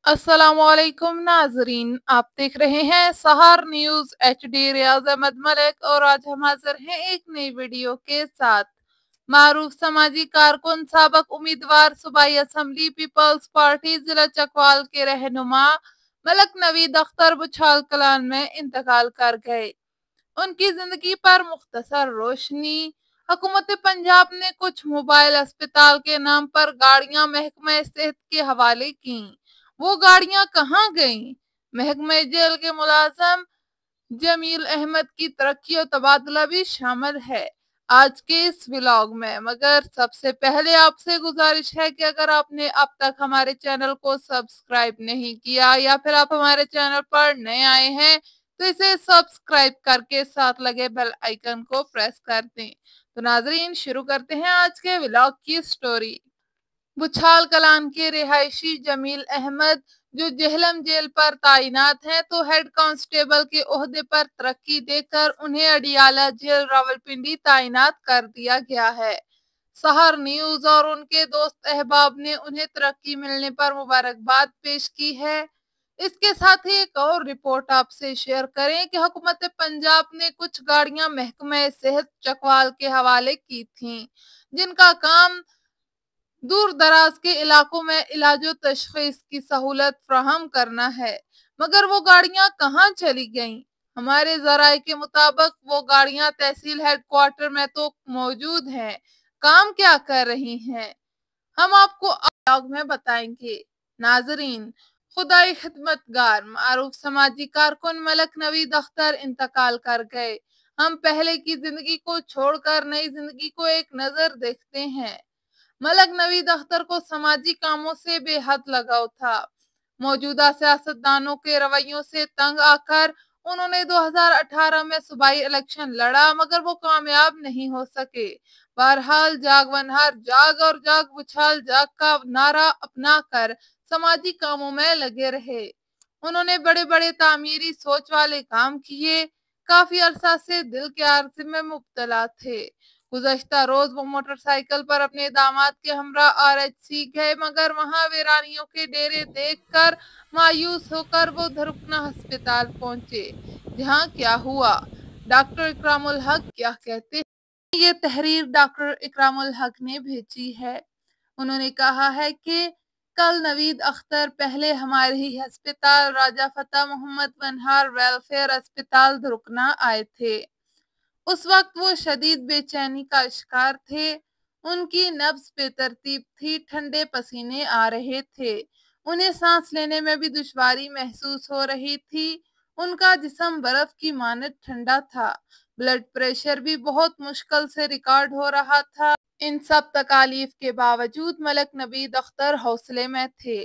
अस्सलामुअलैकुम नाजरीन, आप देख रहे हैं सहार न्यूज HD। रियाज अहमद मलिक और आज हम हाजिर हैं एक नई वीडियो के साथ। मारूफ समाजी कारकुन, साबक उम्मीदवार सूबाई असम्बली पीपल्स पार्टी जिला चकवाल के रहनुमा मलक नवीद अख्तर बुछाल कलान में इंतकाल कर गए। उनकी जिंदगी पर मुख्तसर रोशनी। हुकूमत पंजाब ने कुछ मोबाइल अस्पताल के नाम पर गाड़ियां महकमा सेहत के हवाले की। वो गाड़ियां कहाँ गईं? महकमा जेल के मुलाजम जमील अहमद की तरक्की और तबादला भी शामिल है आज के इस व्लॉग में। मगर सबसे पहले आपसे गुजारिश है कि अगर आपने अब तक हमारे चैनल को सब्सक्राइब नहीं किया या फिर आप हमारे चैनल पर नए आए हैं तो इसे सब्सक्राइब करके साथ लगे बेल आइकन को प्रेस कर दें। तो नाजरीन, शुरू करते हैं आज के व्लॉग की स्टोरी। बुछाल कलान के रिहायशी जमील अहमद जो जेहलम जेल पर तैनात हैं तो हेड कांस्टेबल के ओहदे पर तरक्की देकर उन्हें अडियाला जेल रावलपिंडी तैनात कर दिया गया है। सहर न्यूज और उनके दोस्त अहबाब ने उन्हें तरक्की मिलने पर मुबारकबाद पेश की है। इसके साथ ही एक और रिपोर्ट आपसे शेयर करें कि हुकूमत पंजाब ने कुछ गाड़ियां महकमा सेहत चकवाल के हवाले की थीं, जिनका काम दूर दराज के इलाकों में इलाजो तशखीस की सहूलत फ्राहम करना है। मगर वो गाड़ियां कहाँ चली गईं? हमारे जराये के मुताबिक वो गाड़ियां तहसील हेडक्वार्टर में तो मौजूद हैं, काम क्या कर रही हैं हम आपको ब्लॉग में बताएंगे। नाजरीन, खुदाई खिदमतगार मारूफ समाजी कारकुन मलक नवीद अख्तर इंतकाल कर गए। हम पहले की जिंदगी को छोड़कर नई जिंदगी को एक नजर देखते हैं। मलक नवीद अख्तर को समाजी कामों से बेहद लगाव था। मौजूदा सियासतदानों के रवैयों से तंग आकर उन्होंने 2018 में सूबाई इलेक्शन लड़ा, मगर वो कामयाब नहीं हो सके। बहरहाल जाग वनहार जाग और जाग बुछाल जाग का नारा अपना कर समाजी कामों में लगे रहे। उन्होंने बड़े बड़े तामीरी सोच वाले काम किए। काफी अरसा से दिल के आर्ज़ी में मुब्तला थे। गुज़श्ता रोज वो मोटरसाइकिल पर अपने दामाद के हमरा RHC गए, मगर वहां वीरानियों के डेरे देखकर मायूस होकर वो धरुकना अस्पताल पहुंचे। जहां क्या हुआ, डॉक्टर इकरामुल हक क्या कहते हैं, ये तहरीर डॉक्टर इकरामुल हक ने भेजी है। उन्होंने कहा है कि कल नवीद अख्तर पहले हमारे ही अस्पताल राजा फतेह मोहम्मद वनहार वेलफेयर अस्पताल धरुकना आए थे। उस वक्त वो शदीद बेचैनी का शिकार थे। उनकी नब्ज बेतरतीब थी, ठंडे पसीने आ रहे थे, उन्हें सांस लेने में भी दुश्वारी महसूस हो रही थी। उनका जिस्म बर्फ की मानद ठंडा था। ब्लड प्रेशर भी बहुत मुश्किल से रिकॉर्ड हो रहा था। इन सब तकालीफ के बावजूद मलक नवीद अख्तर हौसले में थे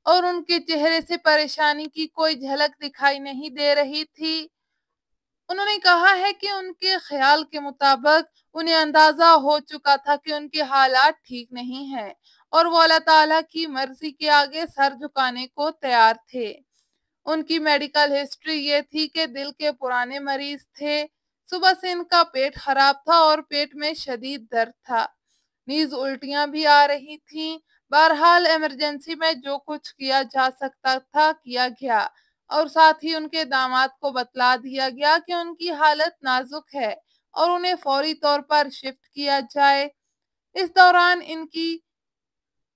और उनके चेहरे से परेशानी की कोई झलक दिखाई नहीं दे रही थी। उन्होंने कहा है कि उनके ख्याल के मुताबिक उन्हें अंदाजा हो चुका था कि उनके हालात ठीक नहीं हैं और वो अल्लाह ताला की मर्जी के आगे सर झुकाने को तैयार थे। उनकी मेडिकल हिस्ट्री ये थी कि दिल के पुराने मरीज थे। सुबह से इनका पेट खराब था और पेट में शदीद दर्द था। नीज उल्टियां भी आ रही थीं। बहरहाल इमरजेंसी में जो कुछ किया जा सकता था किया गया और साथ ही उनके दामाद को बतला दिया गया कि उनकी हालत नाजुक है और उन्हें फौरी तौर पर शिफ्ट किया जाए। इस दौरान इनकी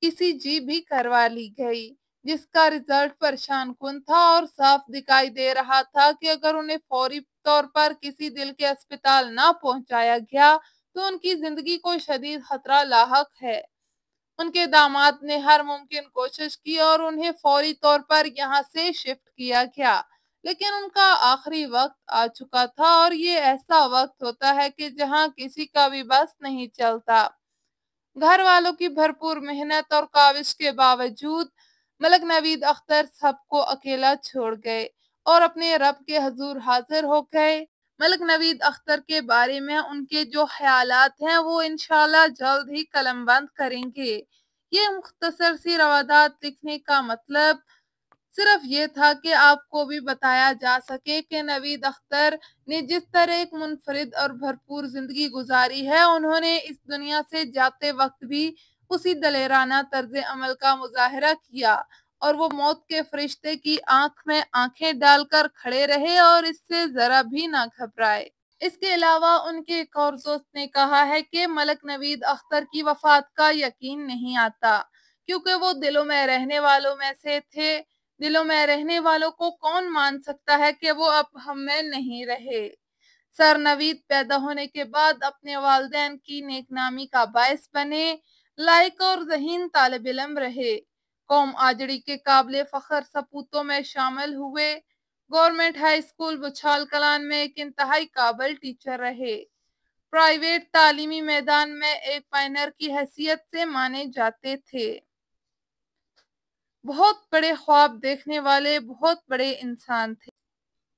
ECG भी करवा ली गई, जिसका रिजल्ट परेशान कुन था और साफ दिखाई दे रहा था कि अगर उन्हें फौरी तौर पर किसी दिल के अस्पताल ना पहुंचाया गया तो उनकी जिंदगी को शदीद खतरा लाहक है। उनके दामाद ने हर मुमकिन कोशिश की और उन्हें फौरी तौर पर यहाँ से शिफ्ट किया गया, लेकिन उनका आखिरी वक्त आ चुका था और ये ऐसा वक्त होता है कि जहाँ किसी का भी बस नहीं चलता। घर वालों की भरपूर मेहनत और काविश के बावजूद मलक नवीद अख्तर सबको अकेला छोड़ गए और अपने रब के हजूर हाजिर हो गए। मलक नवीद अख्तर के बारे में उनके जो ख्यालात हैं वो इंशाल्लाह जल्द ही कलमबंद करेंगे। ये मुख्तसर सी रवादात लिखने का मतलब सिर्फ ये था कि आपको भी बताया जा सके कि नवीद अख्तर ने जिस तरह एक मुनफरिद और भरपूर जिंदगी गुजारी है, उन्होंने इस दुनिया से जाते वक्त भी उसी दलेराना तर्ज अमल का मुजाहरा किया और वो मौत के फरिश्ते की आंख में आंखें डालकर खड़े रहे और इससे जरा भी ना घबराए। इसके अलावा उनके एक और दोस्त ने कहा है कि मलक नवीद अख्तर की वफात का यकीन नहीं आता, क्योंकि वो दिलों में रहने वालों में से थे। दिलों में रहने वालों को कौन मान सकता है कि वो अब हम में नहीं रहे। सर नवीद पैदा होने के बाद अपने वालिदैन की नेकनामी का बायस बने, लायक और ज़हीन तालिब इल्म रहे, कौम आजड़ी के काबिल फख्र सपूतों में शामिल हुए। गवर्नमेंट हाई स्कूल बुछाल कलान में एक इंतहाई काबिल टीचर रहे। प्राइवेट तालीमी मैदान में एक पायनर की हैसियत से माने जाते थे। बहुत बड़े ख्वाब देखने वाले बहुत बड़े इंसान थे।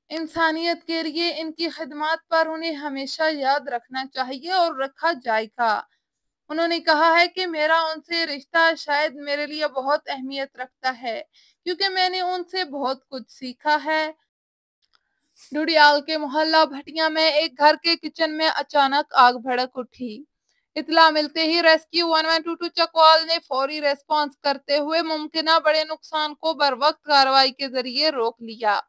इंसानियत के लिए इनकी खिदमत पर उन्हें हमेशा याद रखना चाहिए और रखा जाएगा। उन्होंने कहा है कि मेरा उनसे रिश्ता शायद मेरे लिए बहुत अहमियत रखता है, क्योंकि मैंने उनसे बहुत कुछ सीखा है। डुडियाल के मोहल्ला भटिया में एक घर के किचन में अचानक आग भड़क उठी। इतला मिलते ही रेस्क्यू 1122 चकवाल ने फौरी रेस्पॉन्स करते हुए मुमकिन बड़े नुकसान को बरवक्त कार्रवाई के जरिए रोक लिया।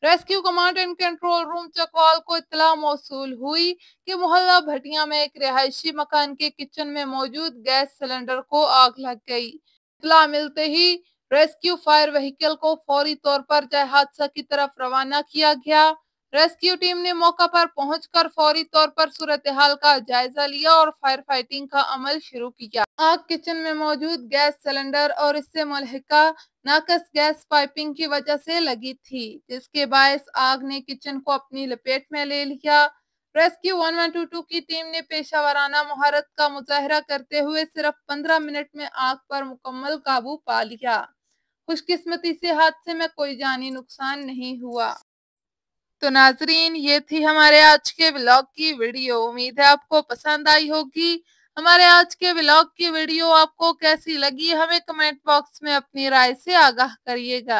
Rescue command and control room Chakwal को इत्तला मौसूल हुई कि मोहल्ला भटिया में एक रिहायशी मकान के किचन में मौजूद गैस सिलेंडर को आग लग गई। इत्तला मिलते ही रेस्क्यू फायर व्हीकल को फौरी तौर पर जय हादसा की तरफ रवाना किया गया। रेस्क्यू टीम ने मौका पर पहुंचकर फौरी तौर पर सूरत हाल का जायजा लिया और फायर फाइटिंग का अमल शुरू किया। आग किचन में मौजूद गैस सिलेंडर और इससे मुल्हिका नाकस गैस पाइपिंग की वजह से लगी थी, जिसके बायस आग ने किचन को अपनी लपेट में ले लिया। रेस्क्यू 1122 की टीम ने पेशावराना मुहारत का मुजाहरा करते हुए सिर्फ 15 मिनट में आग पर मुकम्मल काबू पा लिया। खुशकिस्मती से हादसे में कोई जानी नुकसान नहीं हुआ। तो नाजरीन, ये थी हमारे आज के व्लॉग की वीडियो। उम्मीद है आपको पसंद आई होगी। हमारे आज के व्लॉग की वीडियो आपको कैसी लगी, हमें कमेंट बॉक्स में अपनी राय से आगाह करिएगा।